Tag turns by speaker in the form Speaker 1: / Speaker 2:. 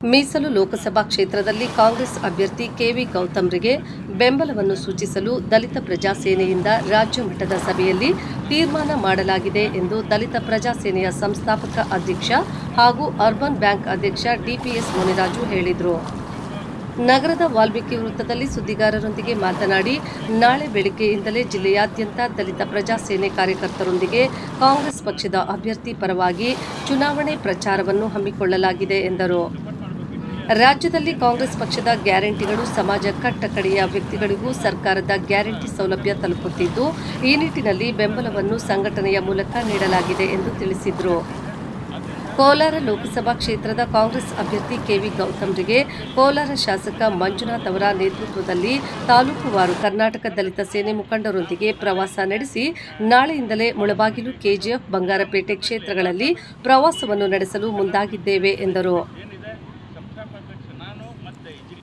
Speaker 1: ಮೀಸಲು ಲೋಕಸಭಾ ಕ್ಷೇತ್ರದಲ್ಲಿ ಕಾಂಗ್ರೆಸ್ ಅಭ್ಯರ್ಥಿ ಕೆವಿ ಗೌತಮ್ರಿಗೆ ಬೆಂಬಲವನ್ನು ಸೂಚಿಸಲು ದಲಿತ ಪ್ರಜಾ ಸೇನೆಯಿಂದ ರಾಜ್ಯ ಮಟ್ಟದ ಸಭೆಯಲ್ಲಿ ತೀರ್ಮಾನ ಮಾಡಲಾಗಿದೆ ಎಂದು ದಲಿತ ಪ್ರಜಾ ಸೇನೆಯ ಸಂಸ್ಥಾಪಕ ಅಧ್ಯಕ್ಷ ಹಾಗೂ ಅರ್ಬನ್ ಬ್ಯಾಂಕ್ ಅಧ್ಯಕ್ಷ ಡಿಪಿಎಸ್ ಮುನಿರಾಜು ಹೇಳಿದರು. ನಗರದ ವಾಲ್ಮೀಕಿ ವೃತ್ತದಲ್ಲಿ ಸುದ್ದಿಗಾರರೊಂದಿಗೆ ಮಾತನಾಡಿ, ನಾಳೆ ಬೆಳಗ್ಗೆಯಿಂದಲೇ ಜಿಲ್ಲೆಯಾದ್ಯಂತ ದಲಿತ ಪ್ರಜಾ ಸೇನೆ ಕಾರ್ಯಕರ್ತರೊಂದಿಗೆ ಕಾಂಗ್ರೆಸ್ ಪಕ್ಷದ ಅಭ್ಯರ್ಥಿ ಪರವಾಗಿ ಚುನಾವಣೆ ಪ್ರಚಾರವನ್ನು ಹಮ್ಮಿಕೊಳ್ಳಲಾಗಿದೆ ಎಂದರು. ರಾಜ್ಯದಲ್ಲಿ ಕಾಂಗ್ರೆಸ್ ಪಕ್ಷದ ಗ್ಯಾರಂಟಿಗಳು ಸಮಾಜ ಕಟ್ಟಕಡೆಯ ವ್ಯಕ್ತಿಗಳಿಗೂ ಸರ್ಕಾರದ ಗ್ಯಾರಂಟಿ ಸೌಲಭ್ಯ ತಲುಪುತ್ತಿದ್ದು, ಈ ನಿಟ್ಟಿನಲ್ಲಿ ಬೆಂಬಲವನ್ನು ಸಂಘಟನೆಯ ಮೂಲಕ ನೀಡಲಾಗಿದೆ ಎಂದು ತಿಳಿಸಿದರು. ಕೋಲಾರ ಲೋಕಸಭಾ ಕ್ಷೇತ್ರದ ಕಾಂಗ್ರೆಸ್ ಅಭ್ಯರ್ಥಿ ಕೆವಿ ಗೌತಮ್ರಿಗೆ ಕೋಲಾರ ಶಾಸಕ ಮಂಜುನಾಥ್ ಅವರ ನೇತೃತ್ವದಲ್ಲಿ ತಾಲೂಕುವಾರು ಕರ್ನಾಟಕ ದಲಿತ ಸೇನೆ ಮುಖಂಡರೊಂದಿಗೆ ಪ್ರವಾಸ ನಡೆಸಿ ನಾಳೆಯಿಂದಲೇ ಮುಳಬಾಗಿಲು, ಕೆಜಿಎಫ್, ಬಂಗಾರಪೇಟೆ ಕ್ಷೇತ್ರಗಳಲ್ಲಿ ಪ್ರವಾಸವನ್ನು ನಡೆಸಲು ಮುಂದಾಗಿದ್ದೇವೆ ಎಂದರು.